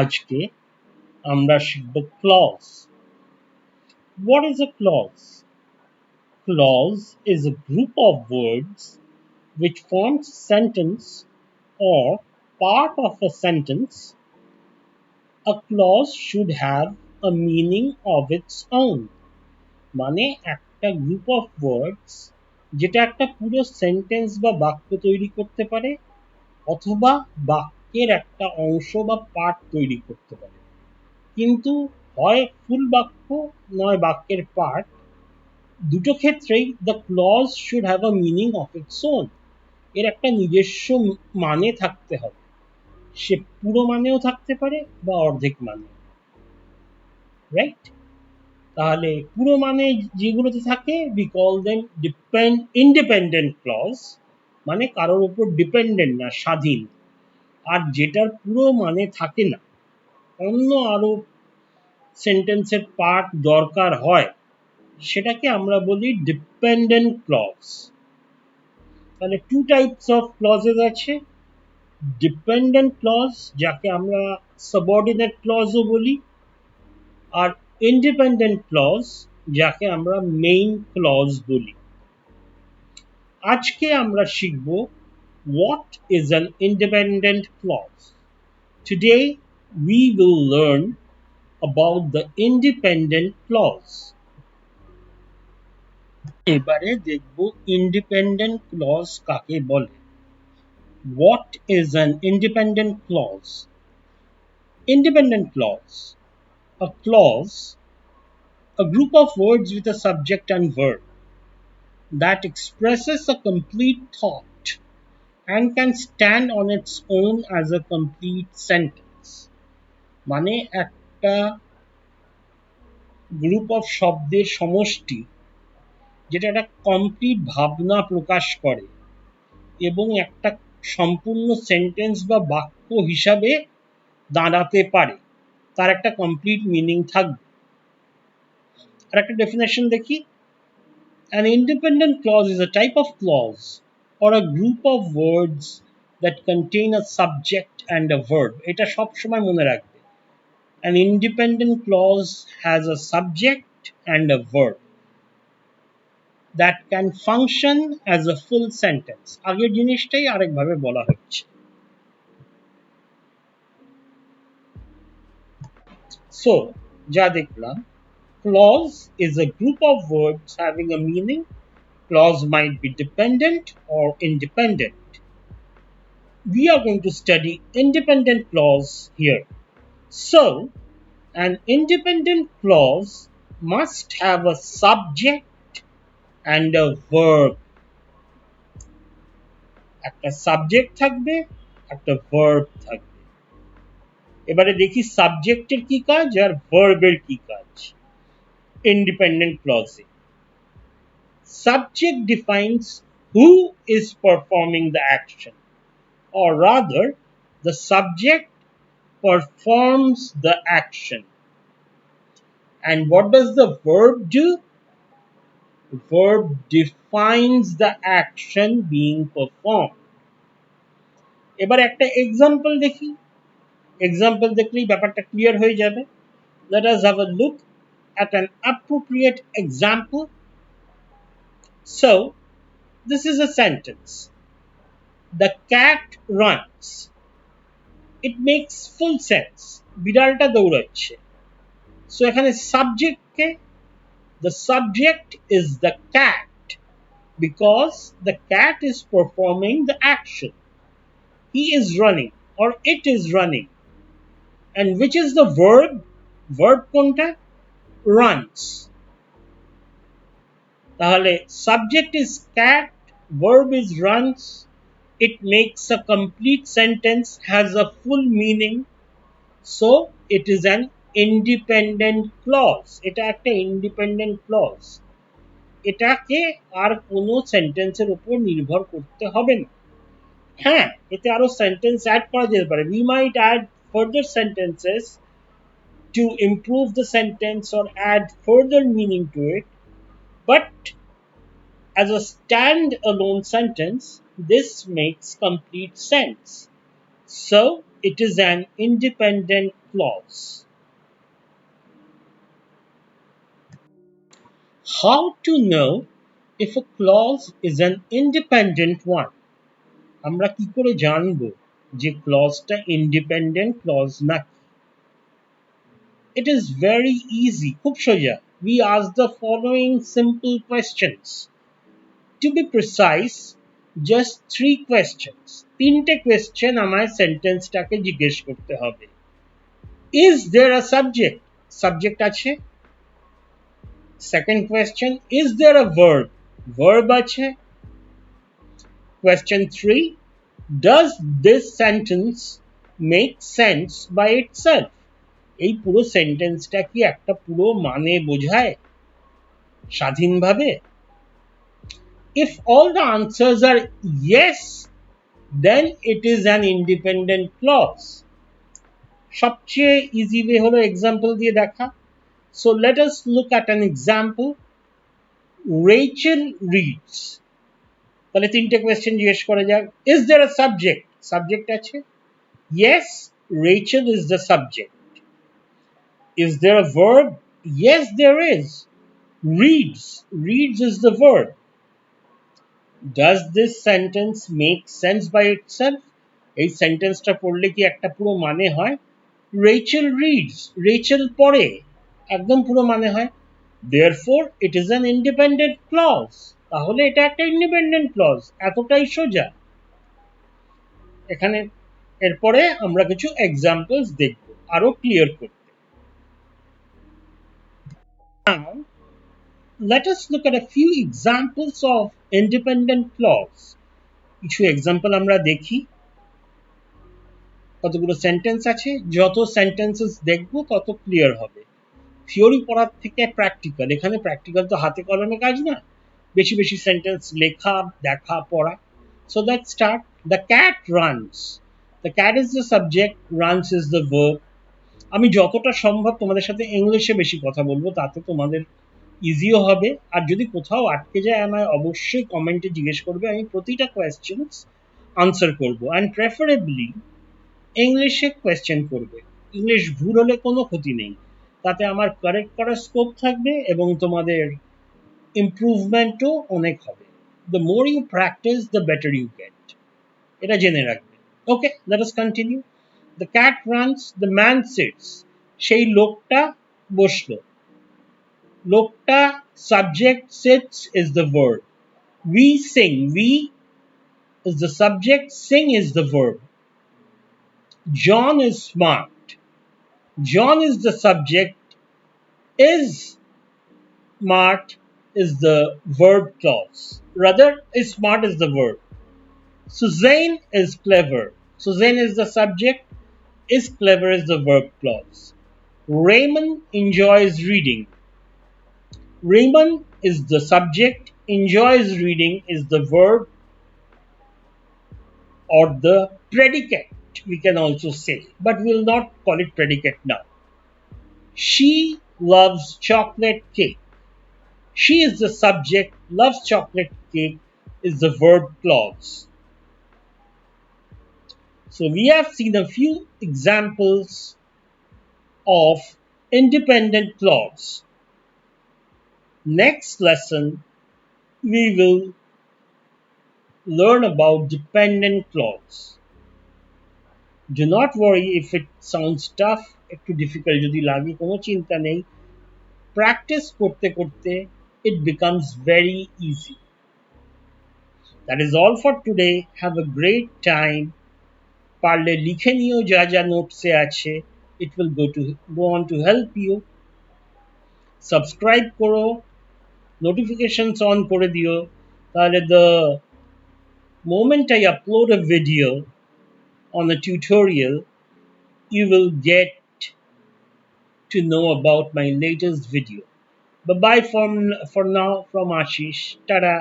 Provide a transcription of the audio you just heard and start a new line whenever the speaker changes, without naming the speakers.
আজকে আমরা শিখব clause. What is a clause? Clause is a group of words which forms a sentence or part of a sentence. A clause should have a meaning of its own. মানে একটা group of words যেটা একটা পুরো sentence বা বাক্য তৈরি করতে পারে অথবা বাক্যের একটা অংশ বা পার্ট তৈরি করতে পারে, কিন্তু হয় ফুল বাক্য নয় বাক্যের পার্ট। দুটো ক্ষেত্রেই the clause should have a meaning of its own. এর একটা নিজস্ব মানে থাকতে হবে, সে পুরো মানেও থাকতে পারে বা অর্ধেক মানে, রাইট? তাহলে পুরো মানে যেগুলোতে থাকে we call them independent clause, মানে কারোর উপর ডিপেন্ডেন্ট না, স্বাধীন। আর যেটার পুরো মানে থাকে না, অন্য আরো সেন্টেন্সের পার্ট দরকার হয়, সেটাকে আমরা বলি ডিপেন্ডেন্ট ক্লজ। তাহলে টু টাইপস অফ ক্লজেস আছে, ডিপেন্ডেন্ট ক্লজ যাকে আমরা সাবঅর্ডিনেট ক্লজও বলি, আর ইন্ডিপেন্ডেন্ট ক্লজ যাকে আমরা মেইন ক্লজ বলি। আজকে আমরা শিখব what is an independent clause. Today we will learn about the independent clause. এবারে দেখব ইন্ডিপেন্ডেন্ট ক্লজ কাকে বলে। What is an independent clause? Independent clause, a clause, a group of words with a subject and verb that expresses a complete thought and can stand on its own as a complete sentence. মানে একটা group of শব্দের সমষ্টি যেটা একটা complete ভাবনা প্রকাশ করে এবং একটা সম্পূর্ণ সেন্টেন্স বা বাক্য হিসাবে দাঁড়াতে পারে, তার একটা কমপ্লিট মিনিং থাকবে। আর একটা ডেফিনেশন দেখি। An independent clause is a type of clause or a group of words that contain a subject and a verb. এটা সব সময় মনে রাখবে। An independent clause has a subject and a verb that can function as a full sentence. আগের জিনিসটাই আরেকভাবে বলা হচ্ছে। So, যা দেখলাম, clause is a group of words having a meaning. Clause might be dependent or independent. We are going to study independent clause here. So, an independent clause must have a subject and a verb. একটা subject থাকবে, একটা verb থাকবে। এবারে দেখি সাবজেক্টের কি কাজ আর ভার্বের কি কাজ independent ক্লজে। Subject defines who is performing the action, or rather, the subject performs the action. And what does the verb do? The verb defines the action being performed. এবার একটা এক্সাম্পল দেখি, এক্সাম্পল দেখলেই ব্যাপারটা ক্লিয়ার হয়ে যাবে। Let us have a look at an appropriate example. So, this is a sentence. The cat runs. It makes full sense. বিড়ালটা দৌড়াচ্ছে। So এখানে subject K? The subject is the cat because the cat is performing the action. He is running or it is running. And which is the verb? Verb কোনটা? Runs. তাহলে subject is cat, verb is runs. It makes a complete sentence, has a full meaning. So it is an independent clause. এটা একটা independent clause. এটাকে আর কোনো সেন্টেন্সের উপর নির্ভর করতে হবে না। হ্যাঁ, এতে আরো সেন্টেন্স অ্যাড করা যেতে পারে। We might add further sentences to improve the sentence or add further meaning to it, but as a stand-alone sentence, this makes complete sense. So, it is an independent clause. How to know if a clause is an independent one? আমরা কি করে জানবো যে ক্লজটা independent clause নাকি? It is very easy, খুব সোজা. We ask the following simple questions. To be precise, just 3 questions. তিনটে question আমায় সেন্টেন্সটাকে জিজ্ঞেস করতে হবে. Is there a subject? Subject আছে. Second question, is there a verb? Verb আছে. Question 3, does this sentence make sense by itself? এই পুরো সেন্টেন্সটা কি একটা পুরো মানে বোঝায় স্বাধীনভাবে? If all the answers are yes, then it is an independent clause. সবচেয়ে ইজি ওয়ে হলো এক্সাম্পল দিয়ে দেখা. So let us look at an example. Rachel reads. তাহলে তিনটে কোয়েশ্চেন জিজ্ঞেস করা যাক. Is there a subject? Subject আছে. Yes, Rachel is the subject. Is there a verb? Yes, there is. Reads. Reads is the verb. Does this sentence make sense by itself? এই সেন্টেন্সটা পড়লে কি একটা পুরো মানে হয়? Rachel reads. Rachel পড়ে. একদম পুরো মানে হয়. Therefore, it is an independent clause. তাহলে এটা একটা independent clause. এতটাই সোজা. এখানে এরপরে আমরা কিছু এক্সাম্পলস দেখব আরো ক্লিয়ার করতে. Now, let us look at a few examples of independent clause. কিছু এক্সাম্পল আমরা দেখি. কতগুলো সেন্টেন্স আছে, যত সেন্টেন্সেস দেখব তত ক্লিয়ার হবে. থিওরি পড়ার থেকে প্র্যাকটিক্যাল, এখানে প্র্যাকটিক্যাল তো হাতে কলমে কাজ না, বেশি বেশি সেন্টেন্স লেখা, দেখা, পড়া. So let's start. The cat runs. The cat is the subject, runs is the verb. আমি যতটা সম্ভব তোমাদের সাথে ইংলিশে বেশি কথা বলবো, তাতে তোমাদের ইজিও হবে. আর যদি কোথাও আটকে যায় আমায় অবশ্যই কমেন্টে জিজ্ঞেস করবে, আমি প্রতিটা কোয়েশ্চেন্স আনসার করবো. অ্যান্ড প্রেফারেবলি ইংলিশে কোয়েশ্চেন করবে. ইংলিশ ভুল হলে কোনো ক্ষতি নেই, তাতে আমার কারেক্ট করার স্কোপ থাকবে এবং তোমাদের ইমপ্রুভমেন্টও অনেক হবে. The more you practice the better you get, এটা জেনে রাখবে. Okay, let us continue. The cat runs, the man sits. সেই লোকটা বসলো. লোকটা subject, sits is the verb. We sing. We is the subject, sing is the verb. John is smart. John is the subject, is smart is the verb clause. Rather, is smart is the verb. Suzanne is clever. Suzanne is the subject, is clever is the verb clause. Raymond enjoys reading. Raymond is the subject, enjoys reading is the verb or the predicate, we can also say, but we'll not call it predicate now. She loves chocolate cake. She is the subject, loves chocolate cake is the verb clause. So we have seen a few examples of independent clause. Next lesson, we will learn about dependent clause. Do not worry if it sounds tough, একটু difficult যদি লাগে, কোনো চিন্তা নেই. Practice করতে করতে it becomes very easy. That is all for today. Have a great time. পারলে লিখে নিও যা যা নোটসে আছে. It will go on to help you. Subscribe করো, notifications on করে দিও, তাহলে the moment I upload a video on a tutorial, you will get to know about my latest video. Bye bye for now from Ashish. Tada.